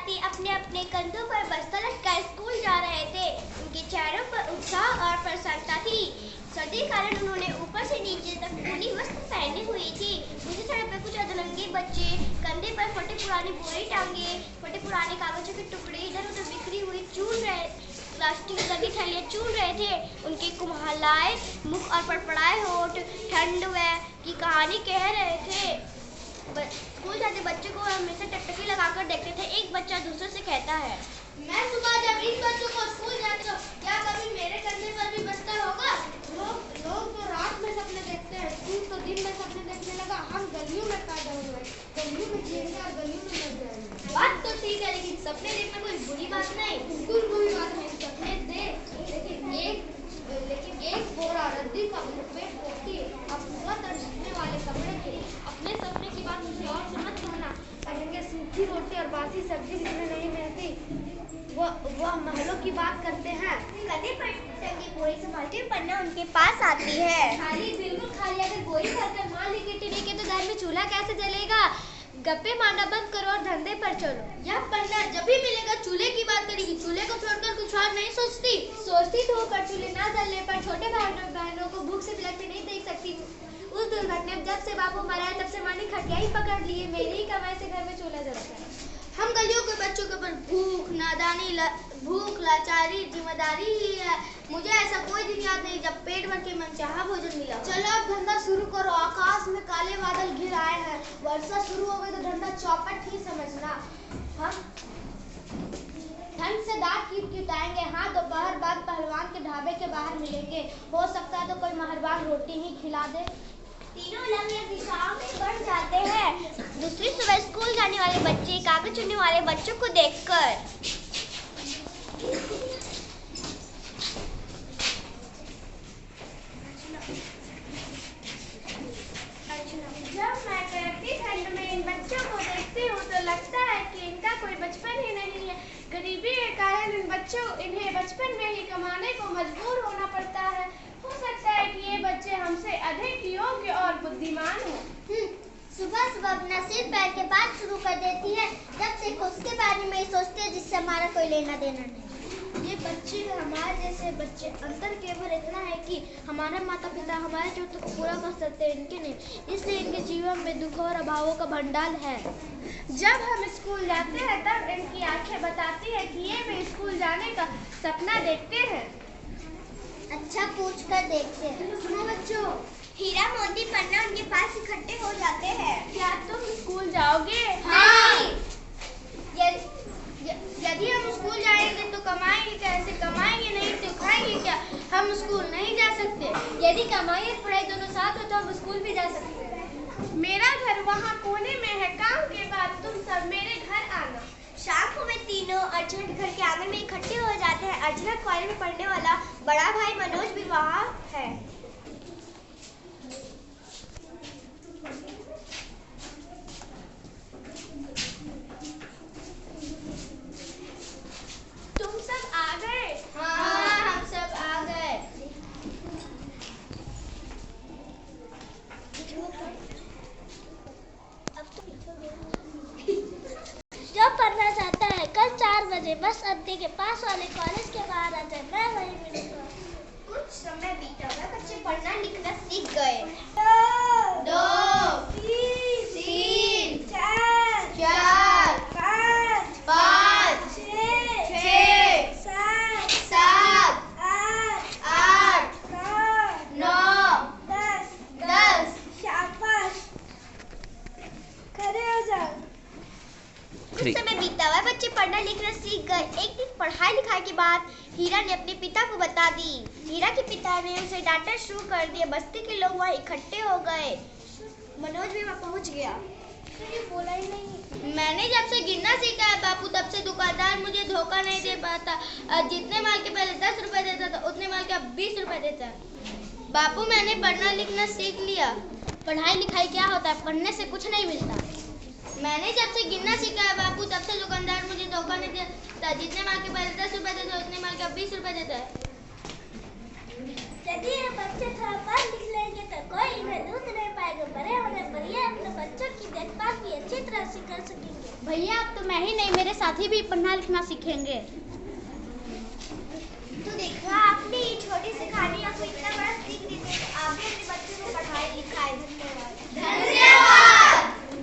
साथी अपने अपने कंधों पर बस्ता लटकाए स्कूल जा रहे थे। उनके चेहरों पर उत्साह और प्रसन्नता थी। सर्दी के कारण उन्होंने ऊपर से नीचे तक ऊनी वस्त्र पहनी हुई थी। दूसरी सड़क पर कुछ अधरंगे बच्चे कंधे पर फटे पुराने बोरे टांगे फटे पुराने कागजों के टुकड़े इधर उधर बिखरी हुई प्लास्टिक की थैलियां चूर रहे थे। उनके कुम्हलाए मुख और पड़पड़ाए होठ ठंड की कहानी कह रहे थे। स्कूल जाते बच्चों को हमेशा टकटकी लगाकर देखते थे। एक बच्चा दूसरे से कहता है, मैं सुबह जब इन बच्चों को स्कूल जाते हो, क्या कभी मेरे कंधे पर भी बस्ता होगा? लोग तो रात में सपने देखते हैं, स्कूल तो दिन में सपने देखने लगा। हम गलियों में पैदा हुए, गलियों में जिएंगे और गलियों में मर जाएंगे। बात तो ठीक है, लेकिन सपने देखना कोई बुरी बात नहीं। बिल्कुल बुरी बात नहीं। सपने देख, लेकिन एक बोरा रद्दी का पेट पोती और पूरा तरसने वाले कपड़े थे। अपने सपने की बात मुझे और से मत कहना। कहेंगे सूखी रोटी और बासी सब्जी जिसमें नहीं मिलती, वो महलों की बात करते हैं। कंधे पर टंगी बोरी संभालते हुए पन्ना उनके पास आती है। खाली, बिल्कुल खाली। अगर बोरी भरकर माल लेके तो घर में चूल्हा कैसे जलेगा? गप्पे मारना बंद करो और धंधे पर चलो। यह पन्ना जब भी मिलेगा चूल्हे की बात करेगी। चूल्हे को छोड़कर कुछ और नहीं सोचती तो पर चूल्हे ना जलने पर छोटे बहनों को भूख से पिलकते नहीं देख सकती। उस दुर्घटना में जब से बापू मरा है तब से मानी खटिया ही पकड़ लिए। मेरी ही कमाई से घर में चूल्हा जलता है। हम गलियों के बच्चों के ऊपर भूख लाचारी जिम्मेदारी ही है। मुझे ऐसा कोई दिन याद नहीं जब पेट भर के मनचाहा भोजन मिला। चलो अब धंधा शुरू करो। आकाश में काले बादल घिर आए हैं। वर्षा शुरू हो गई तो धंधा चौपट ही समझना। हम ठंड से दांत किटाएंगे। हाँ, दोपहर बाद पहलवान के ढाबे के बाहर मिलेंगे। हो सकता है तो कोई मेहरबान रोटी ही खिला दे। तीनों अलग अलग दिशाओं में बढ़ जाते हैं। दूसरी सुबह स्कूल जाने वाले बच्चे कागज चुनने वाले बच्चों को देखकर जब मैं कड़कती ठंड में इन बच्चों को देखती हूँ तो लगता है कि इनका कोई बचपन ही नहीं है। गरीबी के कारण इन्हें बचपन में ही कमाने को मजबूर होना पड़ता है। हो सकता है कि ये बच्चे हमसे अधिक योग्य और बुद्धिमान हों। सुबह सुबह अपना सिर पैर के बात शुरू कर देती है। जब से उसके बारे में सोचते हैं जिससे हमारा कोई लेना देना नहीं। ये बच्चे हमारे जैसे बच्चे, अंतर केवल इतना है कि हमारा माता पिता हमारे जरूरतों को पूरा कर सकते हैं, इनके नहीं। इसलिए इनके जीवन में दुखों और अभावों का भंडार है। जब हम स्कूल जाते हैं तब इनकी आंखें बताती है कि ये भी स्कूल जाने का सपना देखते हैं। अच्छा, पूछ कर देखते हैं। सुनो बच्चों, हीरा मोती पन्ना उनके पास इकट्ठे हो जाते हैं। क्या तुम स्कूल जाओगे? हाँ। यदि हम स्कूल जाएंगे तो कमाएंगे कैसे? कमाएंगे नहीं तो खाएंगे क्या? हम स्कूल नहीं जा सकते। यदि कमाई और पढ़ाई दोनों साथ हो तो हम स्कूल भी जा सकते हैं। मेरा घर वहाँ कोने में है। काम के बाद तुम सब मेरे घर आना। शाम को वे तीनों अर्चना के घर के आंगन में इकट्ठे हो जाते हैं। अर्चना कॉलेज में पढ़ने वाला बड़ा भाई मनोज भी वहाँ है। तुम सब आ गए? हाँ, हम सब आ गए। जब पढ़ना चाहता है कल 4 बजे बस अड्डे के पास वाले कॉलेज के बाहर आ जाए, मैं वहीं मिलूंगा। कुछ समय बीता, वह बच्चे पढ़ना लिखना सीख गए। 2 3 4 5 6 7 8 9 10। शाबाश, खड़े हो जाओ। कुछ समय बीता, वह बच्चे पढ़ना लिखना सीख गए। एक दिन पढ़ाई लिखाई के बाद हीरा ने अपने पिता को बता दी। हीरा के पिता ने उसे डांटना शुरू कर दिया। बस्ती के लोग वहाँ इकट्ठे हो गए। मनोज भी वहाँ पहुँच गया। ये बोला ही नहीं। मैंने जब से गिनना सीखा है बापू, तब से दुकानदार मुझे धोखा नहीं दे पाता। जितने माल के पहले 10 रुपए देता था उतने माल के अब 20 रुपए देता है। बापू, मैंने पढ़ना लिखना सीख लिया। पढ़ाई लिखाई क्या होता है? पढ़ने से कुछ नहीं मिलता। मैंने जब से गिनना सीखा है बापू, तब से दुकानदार मुझे धोखा नहीं देता। जितने माल के पहले 10 रुपए देता है उतने माल के अब 20 रुपए देता है। यदि ये बच्चे थोड़ा पढ़ लिख लेंगे तो कोई इन्हें दूध नहीं पाएगा। बड़े होने पर ये अपने बच्चों की देखभाल भी अच्छी तरह से कर सकेंगे। भैया अब तो मैं ही नहीं, मेरे साथी भी पढ़ना लिखना सीखेंगे। तो देखा आपने,